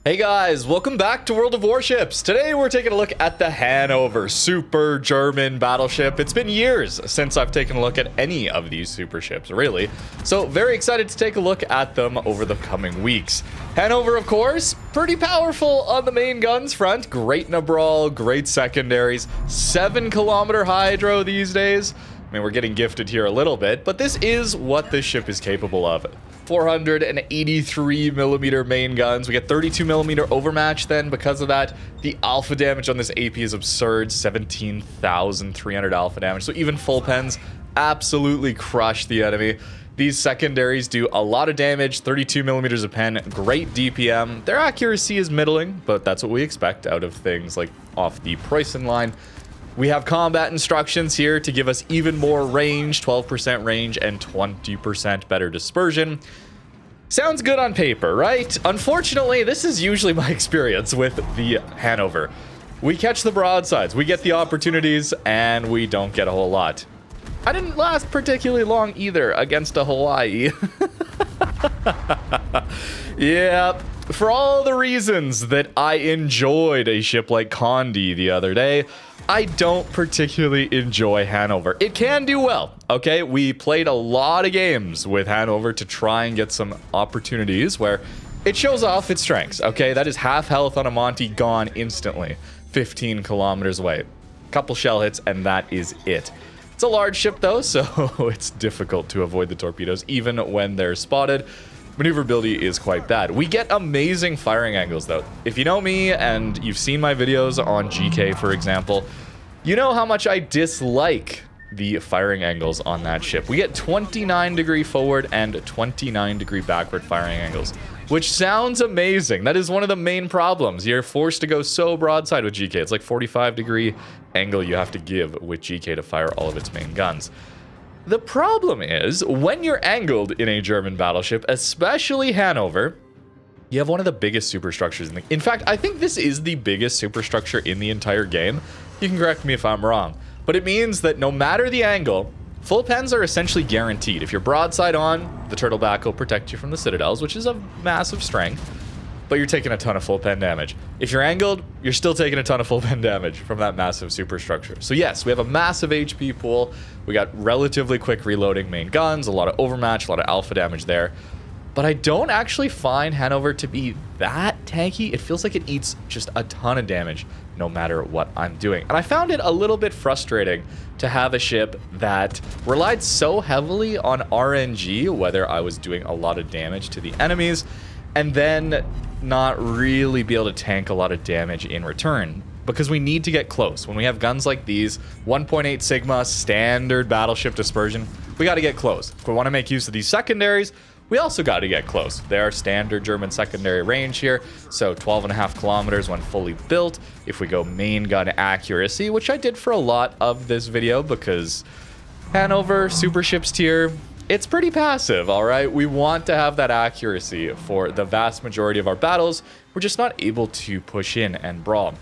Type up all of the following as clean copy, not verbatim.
Hey guys, welcome back to World of Warships. Today we're taking a look at the Hanover super German battleship. It's been years since I've taken a look at any of these super ships, really. So very excited to take a look at them over the coming weeks. Hanover, of course, pretty powerful on the main guns front. Great in a Brawl, great secondaries, 7-kilometer hydro these days. I mean, we're getting gifted here a little bit, but this is what this ship is capable of. 483 millimeter main guns. We get 32 millimeter overmatch then. Because of that, the alpha damage on this AP is absurd, 17,300 alpha damage. So even full pens absolutely crush the enemy. These secondaries do a lot of damage, 32 millimeters a pen, great DPM. Their accuracy is middling, but that's what we expect out of things like off the Preussen line. We have combat instructions here to give us even more range, 12% range and 20% better dispersion. Sounds good on paper, right? Unfortunately, this is usually my experience with the Hanover. We catch the broadsides, we get the opportunities, and we don't get a whole lot. I didn't last particularly long either against a Hawaii. Yeah, for all the reasons that I enjoyed a ship like Condi the other day, I don't particularly enjoy Hanover. It can do well, okay? We played a lot of games with Hanover to try and get some opportunities where it shows off its strengths, okay? That is half health on a Monty gone instantly, 15 kilometers away. Couple shell hits, and that is it. It's a large ship, though, so it's difficult to avoid the torpedoes, even when they're spotted. Maneuverability is quite bad. We get amazing firing angles, though. If you know me and you've seen my videos on GK, for example, you know how much I dislike the firing angles on that ship. We get 29-degree forward and 29-degree backward firing angles, which sounds amazing. That is one of the main problems. You're forced to go so broadside with GK. It's like 45-degree angle you have to give with GK to fire all of its main guns. The problem is, when you're angled in a German battleship, especially Hanover, you have one of the biggest superstructures in the... In fact, I think this is the biggest superstructure in the entire game. You can correct me if I'm wrong. But it means that no matter the angle, full pens are essentially guaranteed. If you're broadside on, the turtleback will protect you from the citadels, which is of massive strength, but you're taking a ton of full pen damage. If you're angled, you're still taking a ton of full pen damage from that massive superstructure. So yes, we have a massive HP pool. We got relatively quick reloading main guns, a lot of overmatch, a lot of alpha damage there. But I don't actually find Hanover to be that tanky. It feels like it eats just a ton of damage no matter what I'm doing. And I found it a little bit frustrating to have a ship that relied so heavily on RNG, whether I was doing a lot of damage to the enemies, and then not really be able to tank a lot of damage in return, because we need to get close. When we have guns like these, 1.8 Sigma, standard battleship dispersion, we got to get close. If we want to make use of these secondaries, we also got to get close. They are standard German secondary range here, so 12.5 kilometers when fully built. If we go main gun accuracy, which I did for a lot of this video because Hanover, super ships tier, it's pretty passive, all right? We want to have that accuracy for the vast majority of our battles. We're just not able to push in and brawl.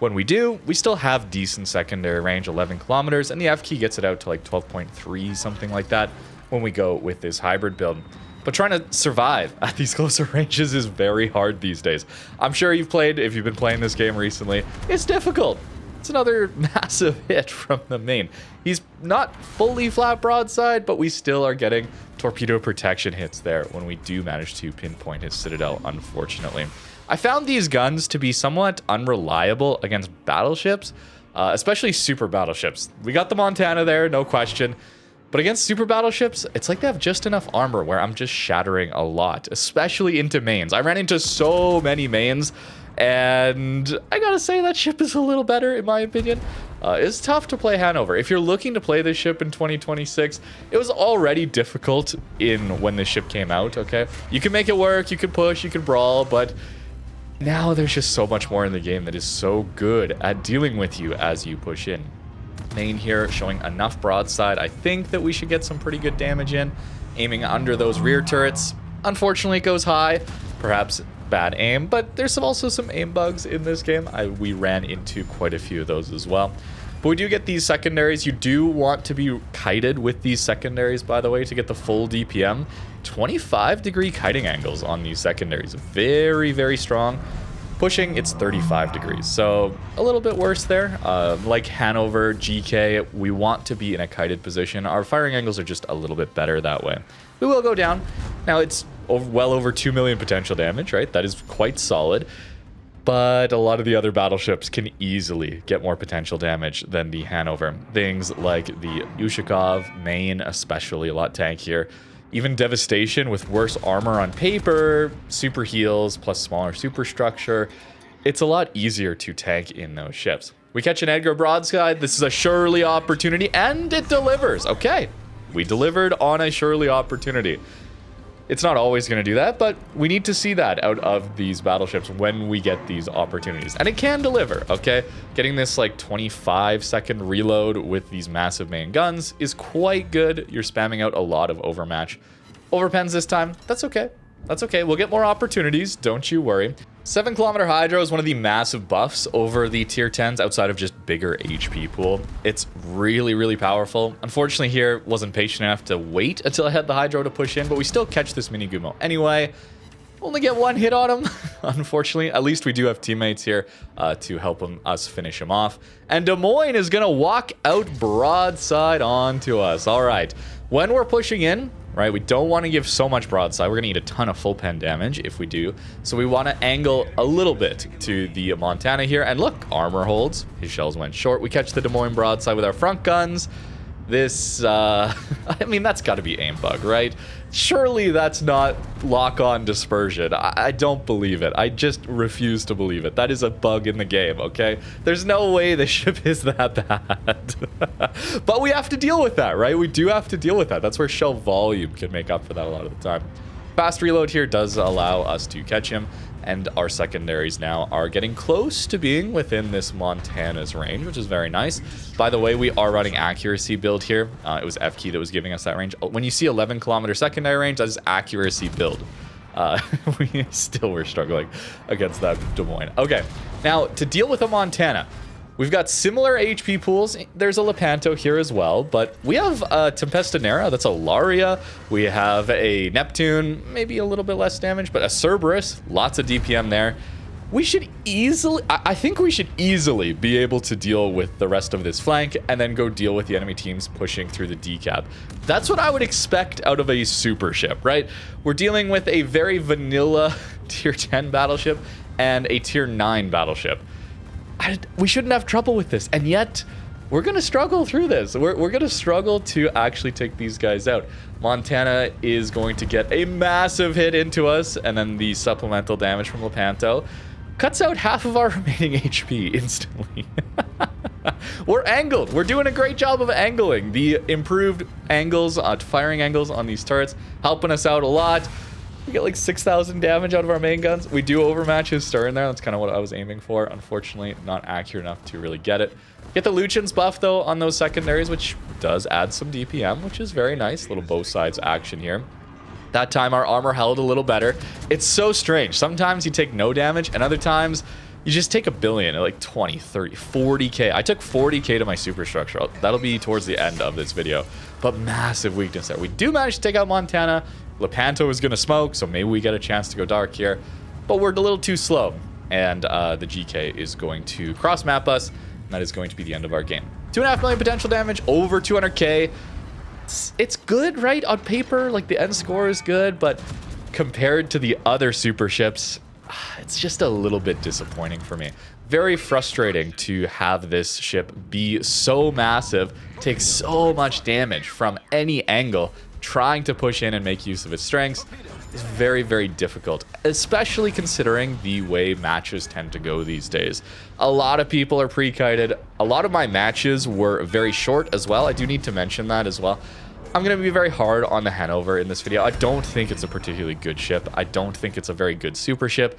When we do, we still have decent secondary range, 11 kilometers, and the F key gets it out to like 12.3, something like that, when we go with this hybrid build. But trying to survive at these closer ranges is very hard these days. I'm sure you've played, if you've been playing this game recently, it's difficult. It's another massive hit from the main. He's not fully flat broadside, but we still are getting torpedo protection hits there when we do manage to pinpoint his citadel, unfortunately. I found these guns to be somewhat unreliable against battleships, especially super battleships. We got the Montana there, no question. But against super battleships, it's like they have just enough armor where I'm just shattering a lot, especially into mains. I ran into so many mains, and I gotta say that ship is a little better in my opinion. It's tough to play Hanover. If you're looking to play this ship in 2026, it was already difficult when this ship came out, okay? You can make it work, you can push, you can brawl, but now there's just so much more in the game that is so good at dealing with you as you push in. Main here showing enough broadside. I think that we should get some pretty good damage in. Aiming under those rear turrets. Unfortunately, it goes high. Perhaps bad aim, but there's also some aim bugs in this game. We ran into quite a few of those as well. But we do get these secondaries. You do want to be kited with these secondaries, by the way, to get the full DPM. 25-degree kiting angles on these secondaries. Very, very strong. Pushing, it's 35 degrees, so a little bit worse there. Like Hanover, GK, we want to be in a kited position. Our firing angles are just a little bit better that way. We will go down. Now, it's well over 2 million potential damage, right? That is quite solid. But a lot of the other battleships can easily get more potential damage than the Hanover. Things like the Unicum, Maine, especially a lot tankier. Even Devastation with worse armor on paper, super heals plus smaller superstructure. It's a lot easier to tank in those ships. We catch an Edgar broadside. This is a surely opportunity, and it delivers. Okay, we delivered on a surely opportunity. It's not always going to do that, but we need to see that out of these battleships when we get these opportunities. And it can deliver, okay? Getting this like 25-second reload with these massive main guns is quite good. You're spamming out a lot of overmatch. Overpens this time. That's okay. That's okay. We'll get more opportunities. Don't you worry. 7-kilometer Hydro is one of the massive buffs over the tier 10s outside of just bigger HP pool. It's really, really powerful. Unfortunately here, wasn't patient enough to wait until I had the Hydro to push in, but we still catch this mini Gumo. Anyway, only get one hit on him, unfortunately. At least we do have teammates here to help us finish him off. And Des Moines is going to walk out broadside onto us. All right. When we're pushing in, right, we don't want to give so much broadside. We're going to eat a ton of full pen damage if we do. So we want to angle a little bit to the Montana here. And look, armor holds. His shells went short. We catch the Des Moines broadside with our front guns. This, I mean, that's got to be aim bug, right? Surely that's not lock-on dispersion. I don't believe it. I just refuse to believe it. That is a bug in the game, okay? There's no way the ship is that bad. But we have to deal with that, right? We do have to deal with that. That's where shell volume can make up for that a lot of the time. Fast reload here does allow us to catch him, and our secondaries now are getting close to being within this Montana's range, which is very nice. By the way, we are running accuracy build here. It was F key that was giving us that range. When you see 11-kilometer secondary range, that is accuracy build. We still were struggling against that Des Moines. Okay, now to deal with a Montana, we've got similar HP pools. There's a Lepanto here as well, but we have a Tempestinera, that's a Laria. We have a Neptune, maybe a little bit less damage, but a Cerberus, lots of DPM there. We should easily, I think we should easily be able to deal with the rest of this flank and then go deal with the enemy teams pushing through the decap. That's what I would expect out of a super ship, right? We're dealing with a very vanilla tier 10 battleship and a tier 9 battleship. We shouldn't have trouble with this, and yet we're going to struggle through this. We're going to struggle to actually take these guys out. Montana is going to get a massive hit into us, and then the supplemental damage from Lepanto cuts out half of our remaining HP instantly. We're angled. We're doing a great job of angling. The improved angles, firing angles on these turrets, helping us out a lot. We get like 6,000 damage out of our main guns. We do overmatch his stern there. That's kind of what I was aiming for. Unfortunately, not accurate enough to really get it. Get the Lutjens buff, though, on those secondaries, which does add some DPM, which is very nice. Little both sides action here. That time, our armor held a little better. It's so strange. Sometimes you take no damage, and other times you just take a billion at like 20, 30, 40k. I took 40k to my superstructure. That'll be towards the end of this video. But massive weakness there. We do manage to take out Montana. Lepanto is going to smoke, so maybe we get a chance to go dark here. But we're a little too slow. And the GK is going to cross-map us. And that is going to be the end of our game. 2.5 million potential damage, over 200k. It's good, right? On paper, like the end score is good, but compared to the other super ships, it's just a little bit disappointing for me. Very frustrating to have this ship be so massive, take so much damage from any angle, trying to push in and make use of its strengths. Is very, very difficult, especially considering the way matches tend to go these days. A lot of people are pre-kited. A lot of my matches were very short as well. I do need to mention that as well. I'm going to be very hard on the Hanover in this video. I don't think it's a particularly good ship. I don't think it's a very good super ship.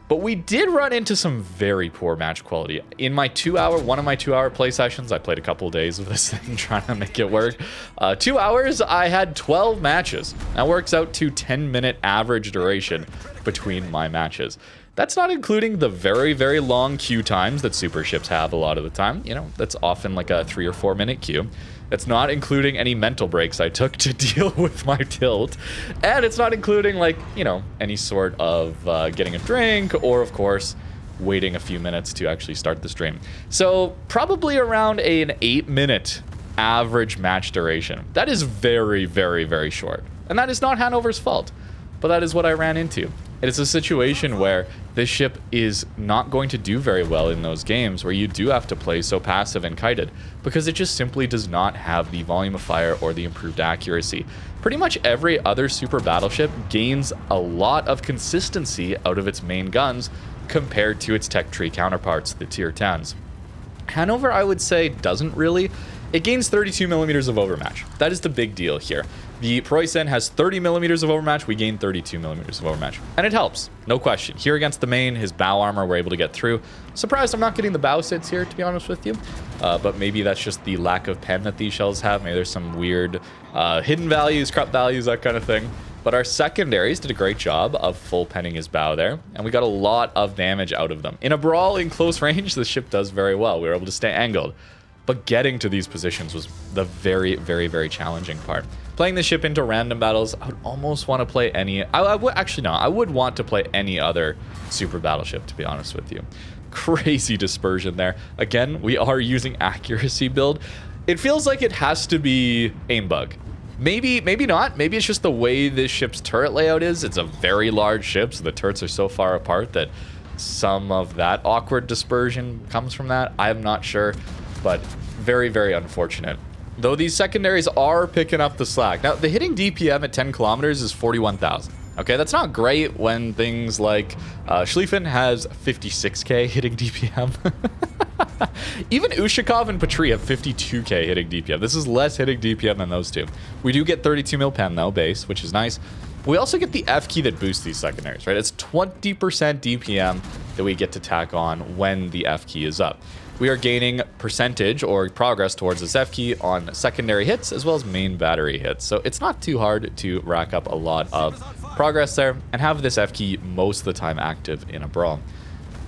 But we did run into some very poor match quality. In my one of my 2-hour play sessions, I played a couple of days of this thing trying to make it work. 2 hours, I had 12 matches. That works out to 10-minute average duration between my matches. That's not including the very, very long queue times that super ships have a lot of the time. You know, that's often like a 3 or 4 minute queue. It's not including any mental breaks I took to deal with my tilt. And it's not including, like, you know, any sort of getting a drink or, of course, waiting a few minutes to actually start the stream. So probably around an 8-minute average match duration. That is very, very, very short. And that is not Hanover's fault, but that is what I ran into. It is a situation where this ship is not going to do very well in those games where you do have to play so passive and kited, because it just simply does not have the volume of fire or the improved accuracy. Pretty much every other super battleship gains a lot of consistency out of its main guns compared to its tech tree counterparts, the tier 10s. Hanover, I would say, doesn't really. It gains 32 millimeters of overmatch. That is the big deal here. The Preussen has 30 millimeters of overmatch. We gain 32 millimeters of overmatch. And it helps, no question. Here against the main, his bow armor, we're able to get through. Surprised I'm not getting the bow sits here, to be honest with you. But maybe that's just the lack of pen that these shells have. Maybe there's some weird hidden values, crop values, that kind of thing. But our secondaries did a great job of full penning his bow there, and we got a lot of damage out of them. In a brawl in close range, the ship does very well. We were able to stay angled. But getting to these positions was the very, very, very challenging part. Playing the ship into random battles, I would almost want to play any... I would actually, no, I would want to play any other super battleship, to be honest with you. Crazy dispersion there. Again, we are using accuracy build. It feels like it has to be aim bug. Maybe not. Maybe it's just the way this ship's turret layout is. It's a very large ship, so the turrets are so far apart that some of that awkward dispersion comes from that. I am not sure, but very, very unfortunate. Though these secondaries are picking up the slack. Now, the hitting DPM at 10 kilometers is 41,000. Okay, that's not great when things like Schlieffen has 56k hitting DPM. Even Ushakov and Petri have 52k hitting DPM. This is less hitting DPM than those two. We do get 32 mil pen though, base, which is nice. We also get the F key that boosts these secondaries, right? It's 20% DPM that we get to tack on when the F key is up. We are gaining percentage or progress towards this F key on secondary hits as well as main battery hits. So it's not too hard to rack up a lot of progress there and have this F key most of the time active in a brawl.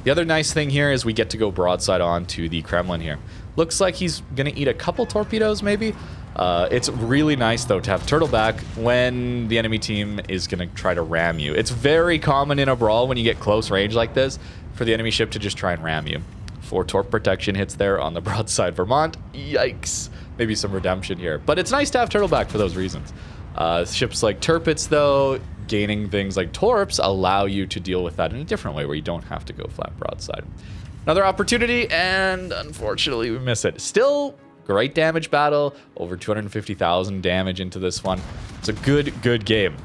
The other nice thing here is we get to go broadside on to the Kremlin here. Looks like he's going to eat a couple torpedoes maybe. It's really nice though to have turtle back when the enemy team is going to try to ram you. It's very common in a brawl when you get close range like this for the enemy ship to just try and ram you. 4 torp protection hits there on the broadside Vermont. Yikes. Maybe some redemption here. But it's nice to have turtleback for those reasons. Ships like Tirpitz, though, gaining things like torps allow you to deal with that in a different way where you don't have to go flat broadside. Another opportunity, and unfortunately we miss it. Still, great damage battle. Over 250,000 damage into this one. It's a good game.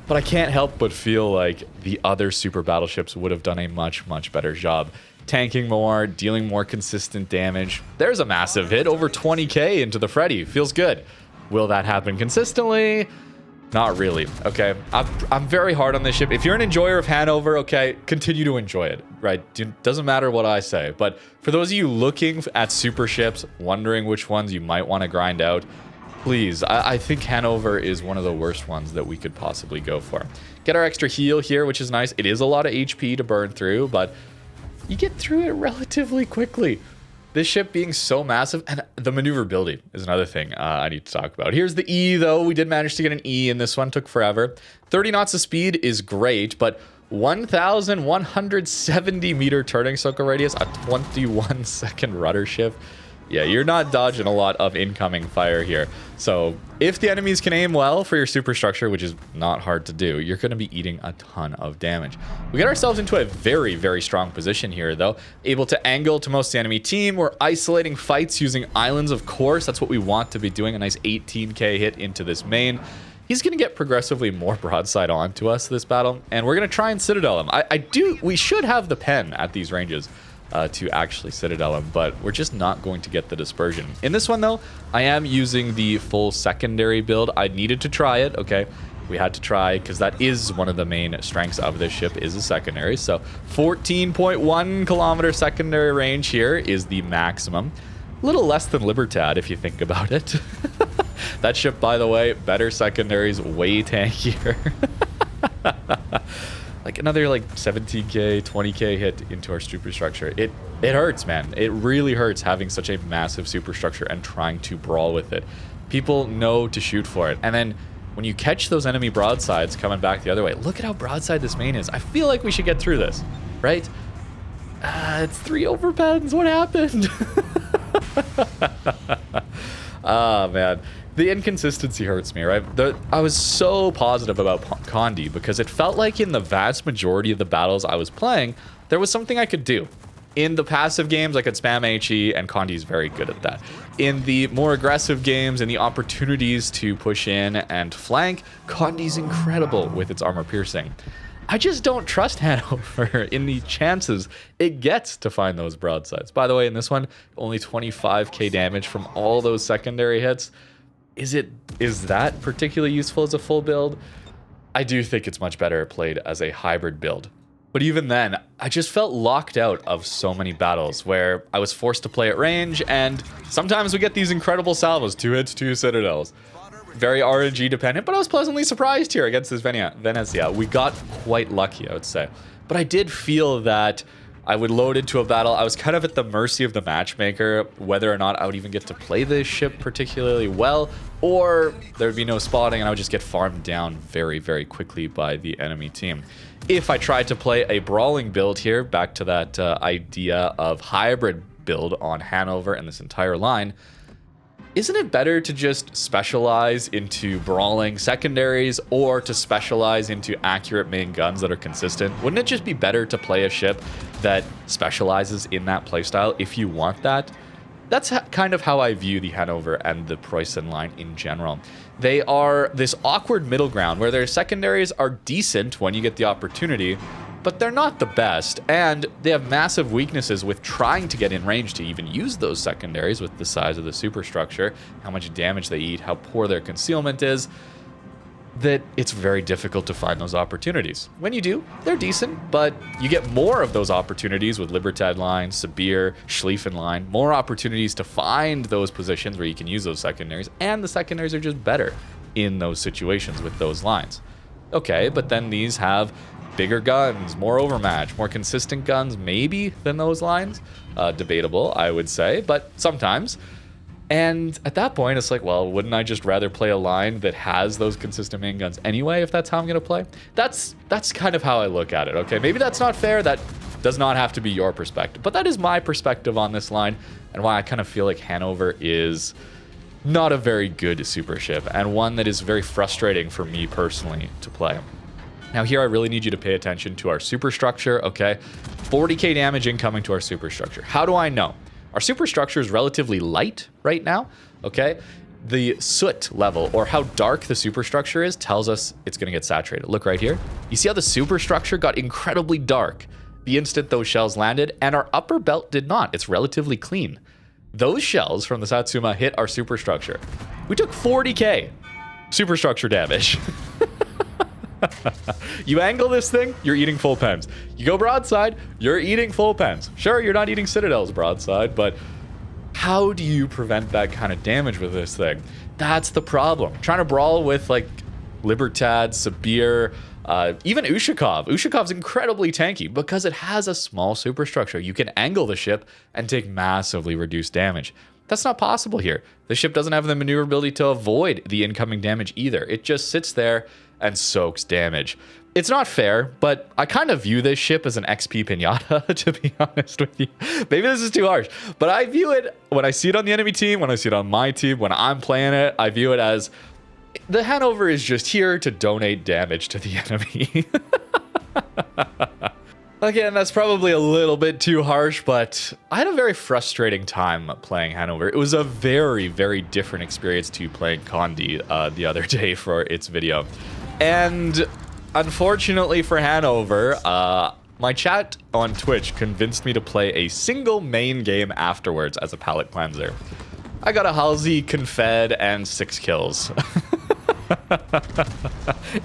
But I can't help but feel like the other super battleships would have done a much better job. Tanking more, dealing more consistent damage. There's a massive hit, over 20k into the Freddy. Feels good. Will that happen consistently? Not really, okay? I'm very hard on this ship. If you're an enjoyer of Hanover, okay, continue to enjoy it, right? Doesn't matter what I say. But for those of you looking at super ships, wondering which ones you might want to grind out, please, I think Hanover is one of the worst ones that we could possibly go for. Get our extra heal here, which is nice. It is a lot of HP to burn through, but you get through it relatively quickly. This ship being so massive, and the maneuverability is another thing I need to talk about. Here's the E, though. We did manage to get an E in this one. Took forever. 30 knots of speed is great, but 1,170 meter turning circle radius, a 21-second rudder shift. Yeah, you're not dodging a lot of incoming fire here. So if the enemies can aim well for your superstructure, which is not hard to do, you're going to be eating a ton of damage. We get ourselves into a very strong position here, though. Able to angle to most of the enemy team. We're isolating fights using islands, of course. That's what we want to be doing. A nice 18k hit into this main. He's going to get progressively more broadside onto us this battle, and we're going to try and citadel him. We should have the pen at these ranges to actually citadel him, but we're just not going to get the dispersion. In this one, though, I am using the full secondary build. I needed to try it, okay? We had to try, because that is one of the main strengths of this ship, is a secondary. So 14.1 kilometer secondary range here is the maximum. A little less than Libertad, if you think about it. That ship, by the way, better secondaries, way tankier. like another like 17k, 20k hit into our superstructure. It hurts, man. It really hurts having such a massive superstructure and trying to brawl with it. People know to shoot for it. And then when you catch those enemy broadsides coming back the other way, look at how broadside this main is. I feel like we should get through this, right? It's 3 overpens. What happened? Ah, man. The inconsistency hurts me, right? I was so positive about Condi because it felt like in the vast majority of the battles I was playing, there was something I could do. In the passive games, I could spam HE, and Condi is very good at that. In the more aggressive games and the opportunities to push in and flank, Condi's incredible with its armor piercing. I just don't trust Hanover in the chances it gets to find those broadsides. By the way, in this one, only 25k damage from all those secondary hits. Is that particularly useful as a full build? I do think it's much better played as a hybrid build. But even then, I just felt locked out of so many battles where I was forced to play at range, and sometimes we get these incredible salvos, 2 hits, 2 citadels. Very RNG dependent, but I was pleasantly surprised here against this Venezia. We got quite lucky, I would say. But I did feel that I would load into a battle. I was kind of at the mercy of the matchmaker, whether or not I would even get to play this ship particularly well, or there would be no spotting and I would just get farmed down very, very quickly by the enemy team. If I tried to play a brawling build here, back to that idea of hybrid build on Hanover and this entire line, isn't it better to just specialize into brawling secondaries or to specialize into accurate main guns that are consistent? Wouldn't it just be better to play a ship that specializes in that playstyle if you want that? That's kind of how I view the Hanover and the Preussen line in general. They are this awkward middle ground where their secondaries are decent when you get the opportunity, but they're not the best, and they have massive weaknesses with trying to get in range to even use those secondaries with the size of the superstructure, how much damage they eat, how poor their concealment is, that it's very difficult to find those opportunities. When you do, they're decent, but you get more of those opportunities with Libertad line, Sabir, Schlieffen line, more opportunities to find those positions where you can use those secondaries, and the secondaries are just better in those situations with those lines. Okay, but then these have bigger guns, more overmatch, more consistent guns, maybe, than those lines. Debatable, I would say, but sometimes. And at that point, it's like, well, wouldn't I just rather play a line that has those consistent main guns anyway, if that's how I'm going to play? That's kind of how I look at it, okay? Maybe that's not fair. That does not have to be your perspective. But that is my perspective on this line and why I kind of feel like Hanover is not a very good super ship and one that is very frustrating for me personally to play. Now here I really need you to pay attention to our superstructure, okay? 40k damage incoming to our superstructure. How do I know? Our superstructure is relatively light right now, okay? The soot level, or how dark the superstructure is, tells us it's gonna get saturated. Look right here. You see how the superstructure got incredibly dark the instant those shells landed, and our upper belt did not. It's relatively clean. Those shells from the Satsuma hit our superstructure. We took 40k superstructure damage. You angle this thing, you're eating full pens. You go broadside, you're eating full pens. Sure, you're not eating citadels broadside, but how do you prevent that kind of damage with this thing? That's the problem. Trying to brawl with like Libertad, Sabir, even Ushakov. Ushakov's incredibly tanky because it has a small superstructure. You can angle the ship and take massively reduced damage. That's not possible here. The ship doesn't have the maneuverability to avoid the incoming damage either. It just sits there and soaks damage. It's not fair, but I kind of view this ship as an XP pinata, to be honest with you. Maybe this is too harsh, but I view it, when I see it on the enemy team, when I see it on my team, when I'm playing it, I view it as the Hanover is just here to donate damage to the enemy. Again, that's probably a little bit too harsh, but I had a very frustrating time playing Hanover. It was a very, very different experience to playing Condi the other day for its video. And unfortunately for Hanover, my chat on Twitch convinced me to play a single main game afterwards as a palate cleanser. I got a Halsey, Confed, and 6 kills.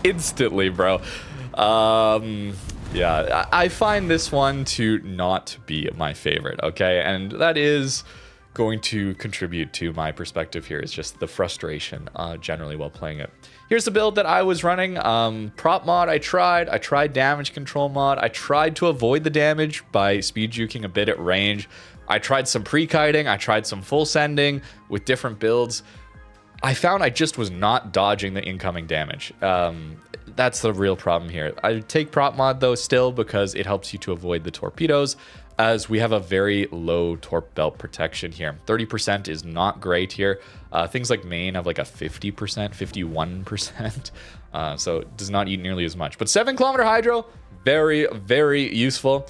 Instantly, bro. Yeah, I find this one to not be my favorite, okay? And that is going to contribute to my perspective here is just the frustration generally while playing it. Here's the build that I was running. Prop mod I tried damage control mod. I tried to avoid the damage by speed juking a bit at range. I tried some pre-kiting, I tried some full sending with different builds. I found I just was not dodging the incoming damage. That's the real problem here. I take prop mod though still because it helps you to avoid the torpedoes, as we have a very low torp belt protection here. 30% is not great here. Things like main have like a 50%, 51%. So it does not eat nearly as much. But 7-kilometer hydro, very, very useful.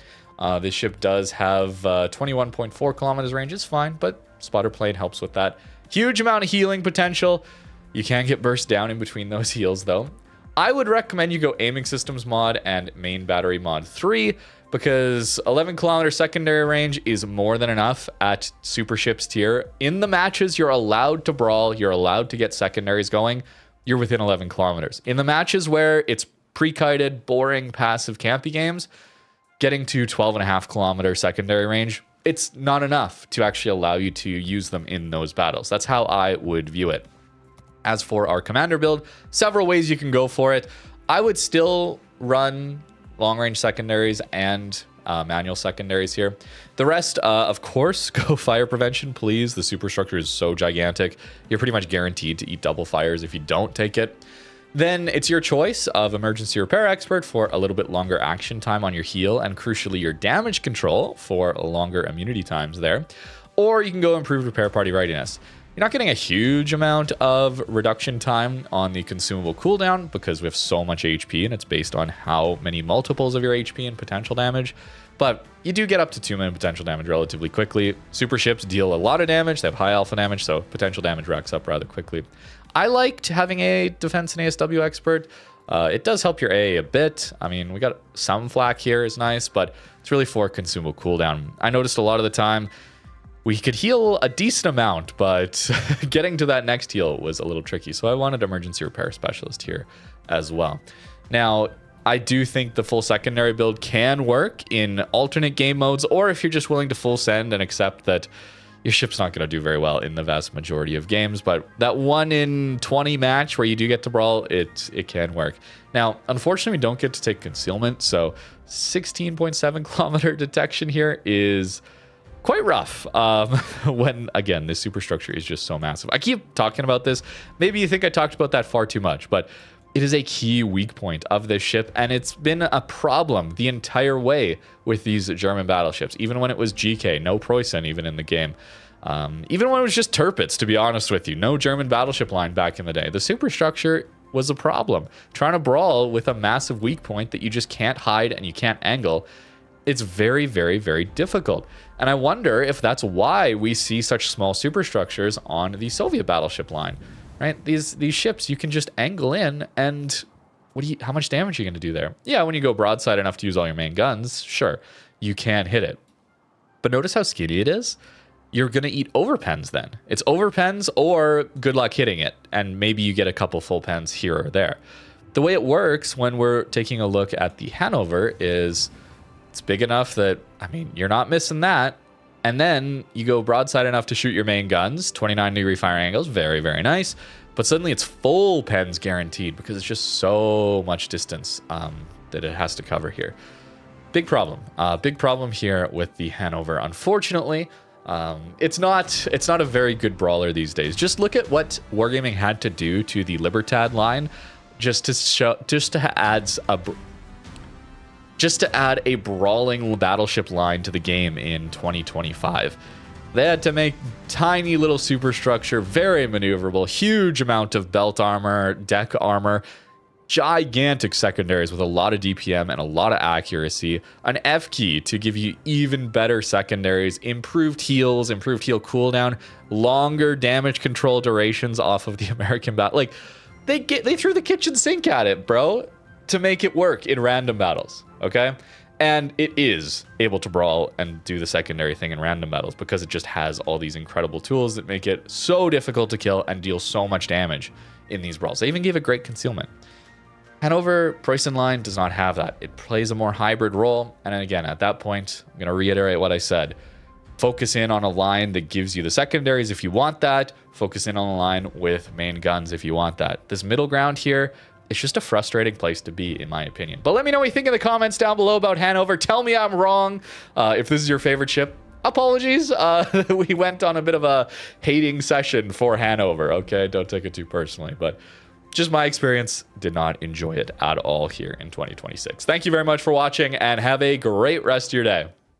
This ship does have 21.4 kilometers range. It's fine, but spotter plane helps with that. Huge amount of healing potential. You can get burst down in between those heals though. I would recommend you go aiming systems mod and main battery mod 3, because 11-kilometer secondary range is more than enough at super ships tier. In the matches you're allowed to brawl, you're allowed to get secondaries going, you're within 11 kilometers. In the matches where it's pre-kited, boring, passive, campy games, getting to 12.5-kilometer secondary range, it's not enough to actually allow you to use them in those battles. That's how I would view it. As for our commander build, several ways you can go for it. I would still run long-range secondaries and manual secondaries here. The rest, of course, go fire prevention, please. The superstructure is so gigantic. You're pretty much guaranteed to eat double fires if you don't take it. Then it's your choice of emergency repair expert for a little bit longer action time on your heal, and crucially your damage control for longer immunity times there. Or you can go improved repair party readiness. You're not getting a huge amount of reduction time on the consumable cooldown because we have so much HP and it's based on how many multiples of your HP and potential damage. But you do get up to 2 minute potential damage relatively quickly. Super ships deal a lot of damage. They have high alpha damage, so potential damage racks up rather quickly. I liked having a defense and ASW expert. It does help your AA a bit. I mean, we got some flak here is nice, but it's really for consumable cooldown. I noticed a lot of the time we could heal a decent amount, but getting to that next heal was a little tricky. So I wanted emergency repair specialist here as well. Now, I do think the full secondary build can work in alternate game modes, or if you're just willing to full send and accept that your ship's not going to do very well in the vast majority of games, but that 1 in 20 match where you do get to brawl, it can work. Now, unfortunately, we don't get to take concealment, so 16.7 kilometer detection here is quite rough when, again, this superstructure is just so massive. I keep talking about this. Maybe you think I talked about that far too much, but it is a key weak point of this ship, and it's been a problem the entire way with these German battleships, even when it was GK, no Preussen even in the game. Even when it was just Tirpitz, to be honest with you, no German battleship line back in the day. The superstructure was a problem. Trying to brawl with a massive weak point that you just can't hide and you can't angle, it's very, very, very difficult. And I wonder if that's why we see such small superstructures on the Soviet battleship line, right? These ships, you can just angle in, and how much damage are you going to do there? Yeah, when you go broadside enough to use all your main guns, sure, you can hit it. But notice how skinny it is? You're going to eat overpens then. It's overpens or good luck hitting it, and maybe you get a couple full pens here or there. The way it works when we're taking a look at the Hanover is it's big enough that, I mean, you're not missing that. And then you go broadside enough to shoot your main guns, 29-degree fire angles, very, very nice. But suddenly it's full pens guaranteed because it's just so much distance that it has to cover here. Big problem here with the Hanover. Unfortunately, it's not a very good brawler these days. Just look at what Wargaming had to do to the Libertad line just to add a brawling battleship line to the game in 2025. They had to make tiny little superstructure, very maneuverable, huge amount of belt armor, deck armor, gigantic secondaries with a lot of DPM and a lot of accuracy, an F key to give you even better secondaries, improved heals, improved heal cooldown, longer damage control durations off of the American battle. Like, they threw the kitchen sink at it, bro, to make it work in random battles, okay? And it is able to brawl and do the secondary thing in random battles because it just has all these incredible tools that make it so difficult to kill and deal so much damage in these brawls. They even gave it great concealment. Hanover Preussen line does not have that. It plays a more hybrid role. And again, at that point, I'm going to reiterate what I said. Focus in on a line that gives you the secondaries if you want that. Focus in on a line with main guns if you want that. This middle ground here, it's just a frustrating place to be, in my opinion. But let me know what you think in the comments down below about Hanover. Tell me I'm wrong. If this is your favorite ship, apologies. We went on a bit of a hating session for Hanover, okay? Don't take it too personally, but just my experience, did not enjoy it at all here in 2026. Thank you very much for watching, and have a great rest of your day.